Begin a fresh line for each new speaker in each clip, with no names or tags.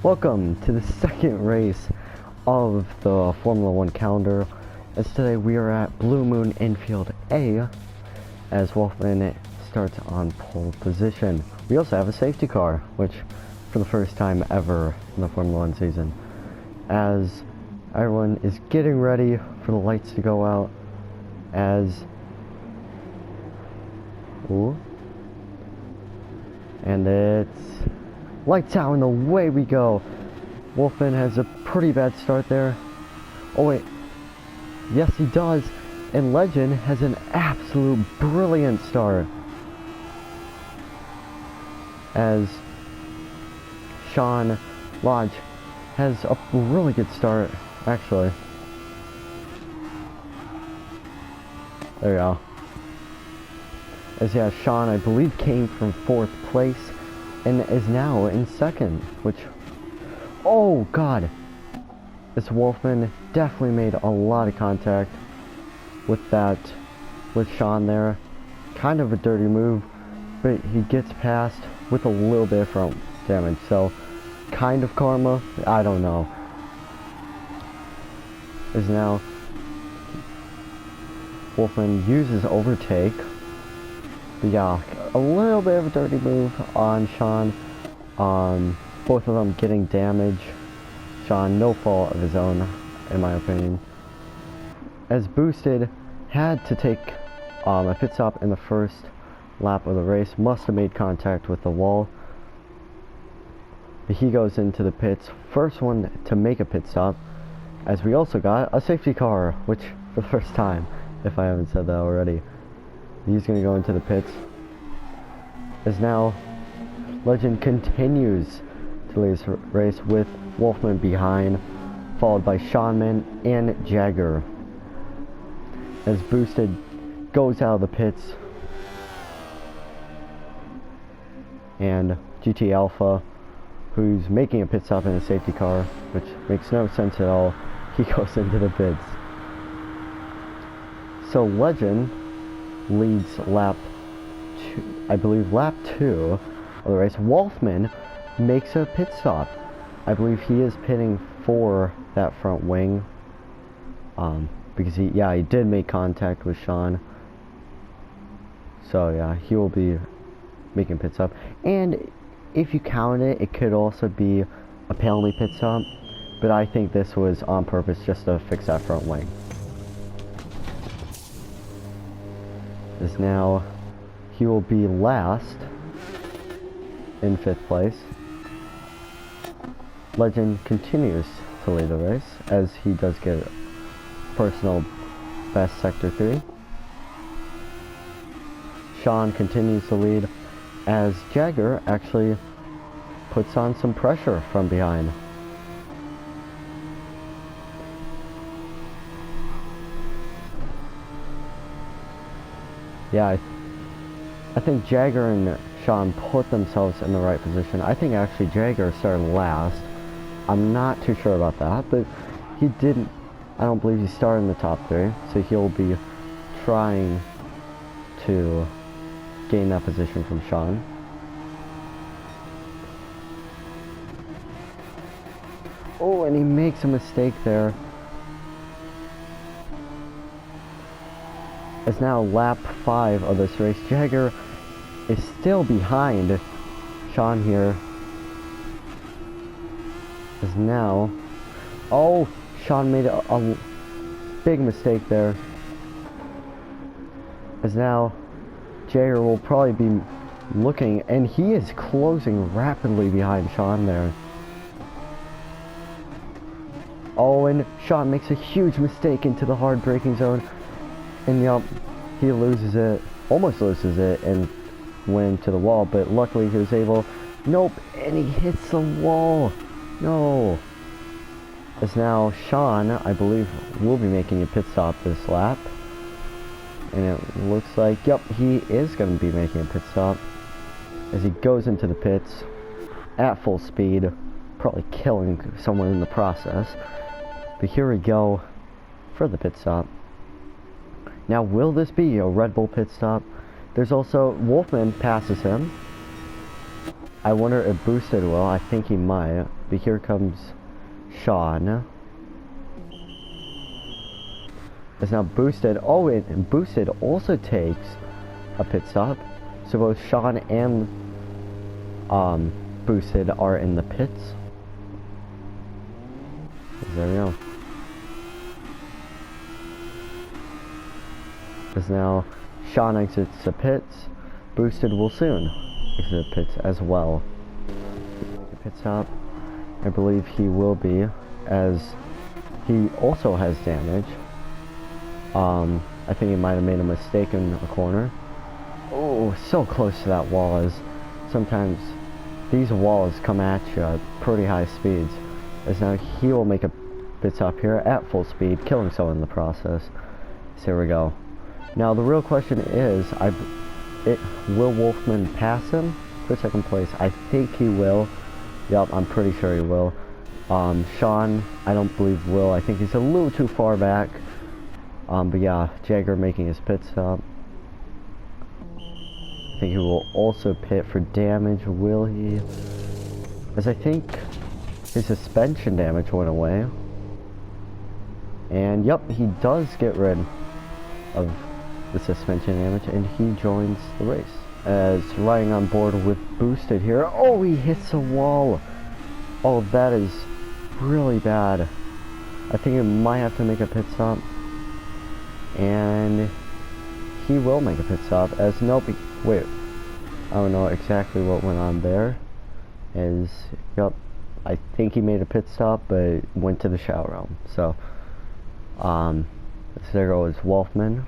Welcome to the second race of the Formula 1 calendar, as today we are at Blue Moon Infield A, as Wolfman starts on pole position. We also have a safety car, which for the first time ever in the Formula 1 season, as everyone is getting ready for the lights to go out, as and it's lights out and away we go. Wolfman has a pretty bad start there. Oh wait, yes he does, and Legend has an absolute brilliant start, as Sean Lodge has a really good start actually. There we go. As yeah, Sean I believe came from 4th place and is now in 2nd, which, oh god, this Wolfman definitely made a lot of contact with Sean there. Kind of a dirty move, but he gets past with a little bit of front damage, so kind of karma, I don't know. As now Wolfman uses overtake. But yeah, a little bit of a dirty move on Sean. Both of them getting damage. Sean, no fault of his own, in my opinion. As Boosted had to take a pit stop in the first lap of the race. Must have made contact with the wall. But he goes into the pits. First one to make a pit stop. As we also got a safety car, which for the first time, if I haven't said that already. He's going to go into the pits. As now Legend continues to lead his race with Wolfman behind, followed by Seanman and Jagger. As Boosted goes out of the pits, and GT Alpha, who's making a pit stop in a safety car, which makes no sense at all, he goes into the pits. So Legend leads lap 2, I believe lap 2 of the race. Wolfman makes a pit stop. I believe he is pitting for that front wing, because he did make contact with Sean. So yeah, he will be making a pit stop. And if you count it, it could also be a penalty pit stop, but I think this was on purpose just to fix that front wing. As now he will be last in 5th place. Legend continues to lead the race, as he does get personal best sector 3. Sean continues to lead, as Jagger actually puts on some pressure from behind. Yeah, I think Jagger and Sean put themselves in the right position. I think actually Jagger started last. I'm not too sure about that, but he didn't, I don't believe he started in the top 3, so he'll be trying to gain that position from Sean. Oh, and he makes a mistake there. As now lap 5 of this race, Jagger is still behind Sean here. As now, oh, Sean made a big mistake there. As now Jagger will probably be looking, and he is closing rapidly behind Sean there. Oh, and Sean makes a huge mistake into the hard braking zone. And yup, he loses it, almost loses it, and went into the wall, but luckily he was able, nope, and he hits the wall, no. As now Sean, I believe, will be making a pit stop this lap, and it looks like, yep, he is going to be making a pit stop, as he goes into the pits at full speed, probably killing someone in the process. But here we go for the pit stop. Now, will this be a Red Bull pit stop? There's also, Wolfman passes him. I wonder if Boosted will. I think he might. But here comes Sean. It's now Boosted. Oh, and Boosted also takes a pit stop. So both Sean and Boosted are in the pits. There we go. As now Sean exits the pits, Boosted will soon exit the pits as well. Make a pit stop. I believe he will be, as he also has damage. I think he might have made a mistake in a corner. Oh, so close to that wall. As sometimes these walls come at you at pretty high speeds. As now he will make a pit stop here at full speed, killing someone in the process. So here we go. Now the real question is, will Wolfman pass him for second place? I think he will. Yup, I'm pretty sure he will. Sean, I don't believe will. I think he's a little too far back. But yeah, Jagger making his pit stop. I think he will also pit for damage, will he? As I think his suspension damage went away. And yep, he does get rid of the suspension damage, and he joins the race. As riding on board with Boosted here. Oh, he hits a wall. Oh, that is really bad. I think he might have to make a pit stop. And he will make a pit stop, as nope, wait, I don't know exactly what went on there. As, yup, I think he made a pit stop, but went to the shower room. So, there goes Wolfman.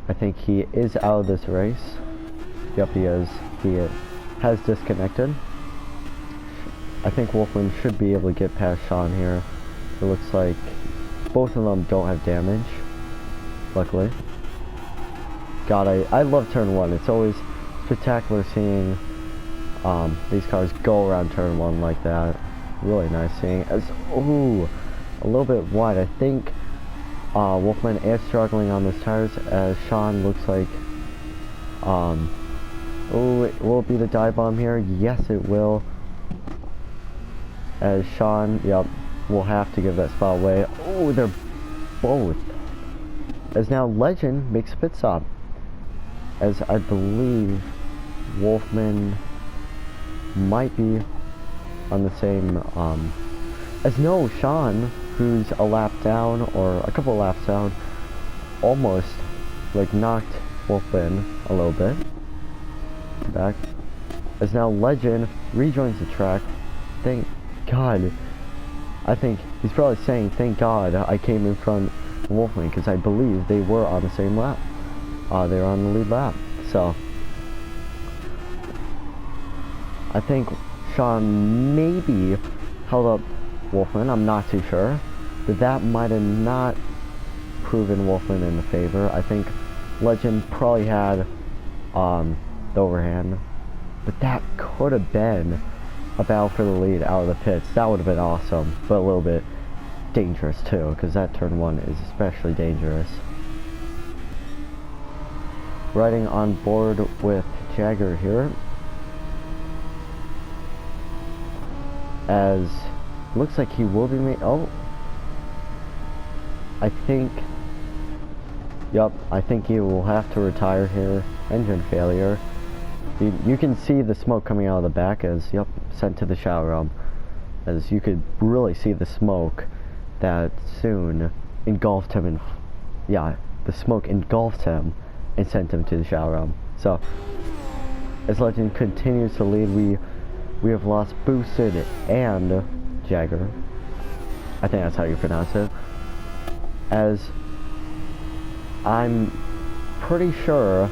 I think he is out of this race. Yep, he is. He has disconnected. I think Wolfman should be able to get past Sean here. It looks like both of them don't have damage, luckily. God, I love turn 1. It's always spectacular seeing these cars go around turn 1 like that. Really nice seeing. As, ooh, a little bit wide. I think Wolfman is struggling on those tires, as Sean looks like, oh, will it be the dive bomb here? Yes, it will. As Sean, yep, will have to give that spot away. Oh, they're both. As now Legend makes a pit stop. As I believe Wolfman might be on the same, as no, Sean, who's a lap down, or a couple laps down, almost, like, knocked Wolfman a little bit back. As now Legend rejoins the track. Thank God. I think he's probably saying, thank God I came in front of Wolfman, because I believe they were on the same lap. They were on the lead lap. So, I think Sean maybe held up Wolfman, I'm not too sure, but that might have not proven Wolfman in the favor. I think Legend probably had the overhand, but that could have been a battle for the lead out of the pits. That would have been awesome, but a little bit dangerous too, because that turn 1 is especially dangerous. Riding on board with Jagger here, as looks like he will be oh, I think, yup, I think he will have to retire here. Engine failure. You can see the smoke coming out of the back, as, yup, sent to the shower room. As you could really see the smoke that soon engulfed him, and yeah, the smoke engulfed him and sent him to the shower room. So, as Legend continues to lead, we have lost Boosted and Jagger. I think that's how you pronounce it. As I'm pretty sure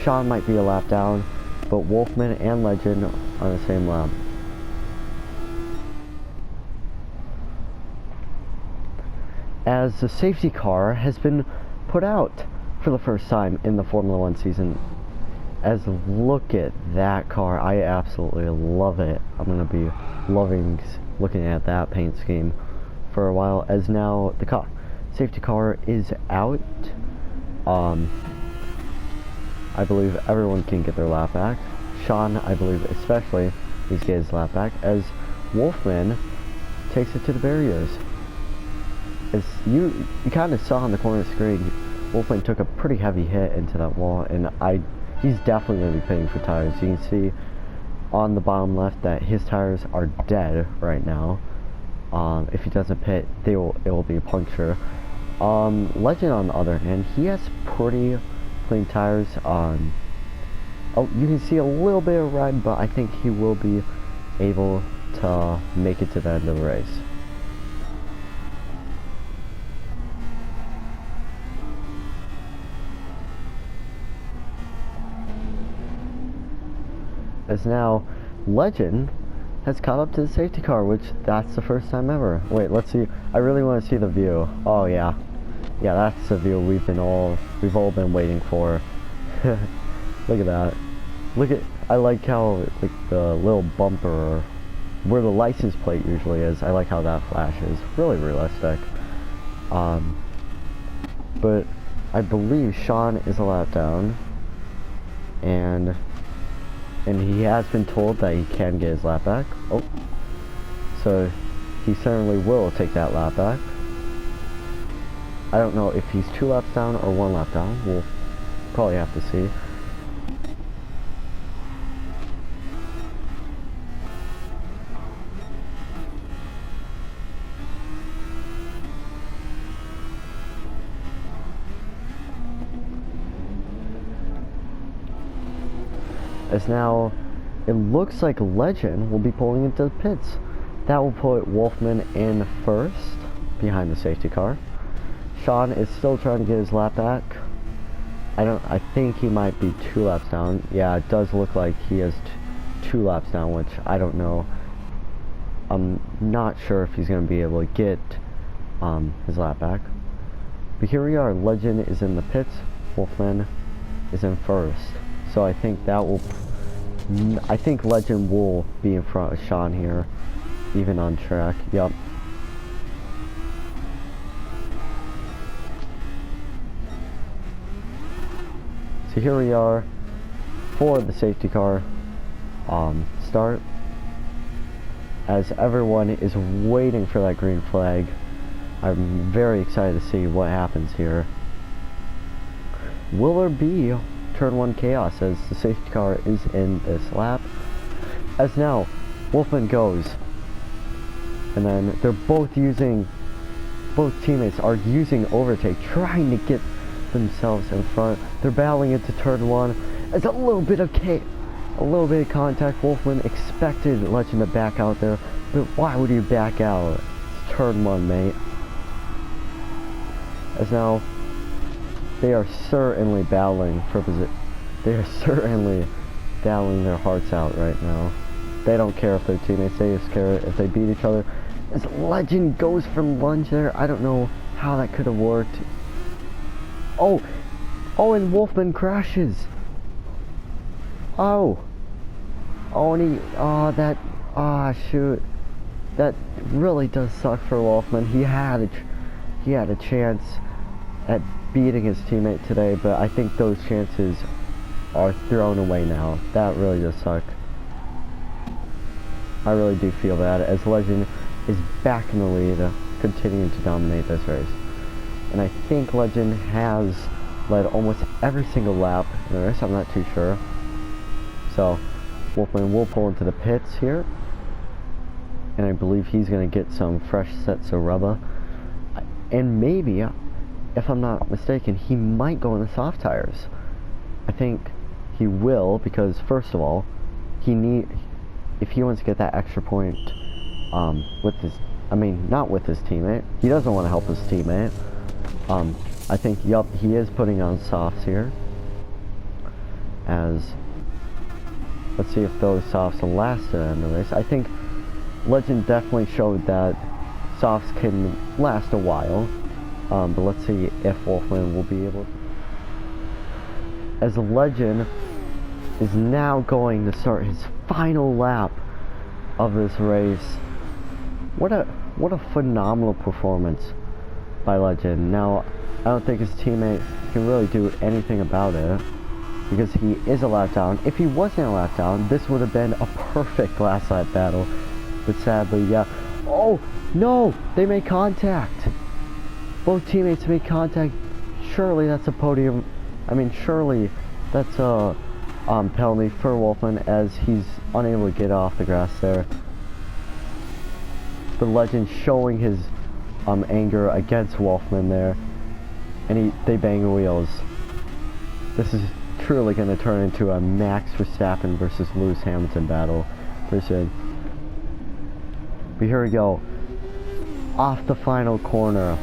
Sean might be a lap down, but Wolfman and Legend on the same lap. As the safety car has been put out for the first time in the Formula 1 season. As look at that car, I absolutely love it. I'm gonna be loving looking at that paint scheme for a while. As now the safety car is out. I believe everyone can get their lap back. Sean, I believe especially, needs to get his lap back as Wolfman takes it to the barriers. As you kind of saw on the corner of the screen, Wolfman took a pretty heavy hit into that wall, and he's definitely going to be paying for tires. You can see on the bottom left that his tires are dead right now. If he doesn't pit, it will be a puncture. Legend, on the other hand, he has pretty clean tires. Oh, you can see a little bit of red, but I think he will be able to make it to the end of the race. As now, Legend has caught up to the safety car, which that's the first time ever. Wait, let's see. I really want to see the view. Oh yeah, yeah, that's the view we've all been waiting for. Look at that. Look at. I like how like the little bumper where the license plate usually is. I like how that flashes. Really realistic. But I believe Sean is a lap down, and he has been told that he can get his lap back. Oh, so he certainly will take that lap back. I don't know if he's 2 laps down or 1 lap down. We'll probably have to see. As now, it looks like Legend will be pulling into the pits. That will put Wolfman in first, behind the safety car. Sean is still trying to get his lap back. I think he might be 2 laps down. Yeah, it does look like he is 2 laps down, which I don't know. I'm not sure if he's going to be able to get his lap back. But here we are. Legend is in the pits. Wolfman is in first. So I think I think Legend will be in front of Sean here, even on track. Yup. So here we are for the safety car start, as everyone is waiting for that green flag. I'm very excited to see what happens here. Will there be turn 1 chaos as the safety car is in this lap? As now Wolfman goes, and then they're both teammates are using overtake, trying to get themselves in front. They're battling into turn 1. It's a little bit of contact. Wolfman expected Legend to back out there, but why would you back out? It's turn 1, mate. As now they are certainly battling for position. They are certainly battling their hearts out right now. They don't care if they're teammates. They just care if they beat each other. As Legend goes for lunge there, I don't know how that could have worked. Oh, and Wolfman crashes. And shoot. That really does suck for Wolfman. He had a chance at beating his teammate today, but I think those chances are thrown away now. That really does suck. I really do feel bad, as Legend is back in the lead, continuing to dominate this race. And I think Legend has led almost every single lap in the race. I'm not too sure. So Wolfman will pull into the pits here, and I believe he's going to get some fresh sets of rubber, and maybe, if I'm not mistaken, he might go on the soft tires. I think he will, because first of all, if he wants to get that extra point with his, not with his teammate. He doesn't want to help his teammate. I think, yup, he is putting on softs here. As, let's see if those softs will last in the race. I think Legend definitely showed that softs can last a while. But let's see if Wolfman will be able to. As Legend is now going to start his final lap of this race. What a phenomenal performance by Legend. Now, I don't think his teammate can really do anything about it. because he is a lap down. If he wasn't a lap down, this would have been a perfect last lap battle. But sadly, yeah. Oh, no! They made contact! Both teammates made contact. Surely that's a podium. I mean, surely that's a penalty for Wolfman, as he's unable to get off the grass there. The legend showing his anger against Wolfman there. And they bang wheels. This is truly going to turn into a Max Verstappen versus Lewis Hamilton battle. But here we go. Off the final corner.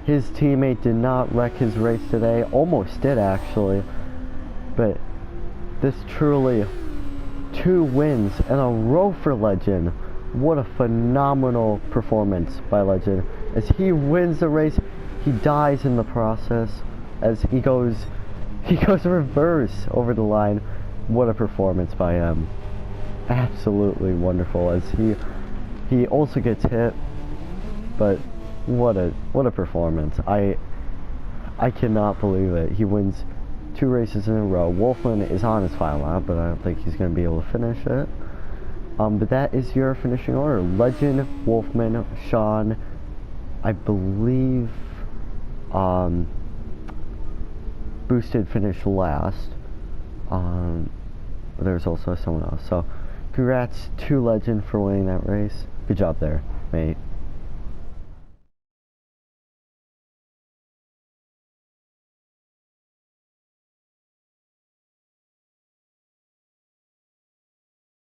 His teammate did not wreck his race today. Almost did, actually. But this truly 2 wins in a row for Legend. What a phenomenal performance by Legend. As he wins the race, he dies in the process. As he goes reverse over the line. What a performance by him. Absolutely wonderful. As he also gets hit, but what a performance. I cannot believe it. He wins 2 races in a row. Wolfman is on his final lap, but I don't think he's going to be able to finish it. But that is your finishing order. Legend, Wolfman, Sean, I believe Boosted finished last. There's also someone else. So congrats to Legend for winning that race. Good job there, mate.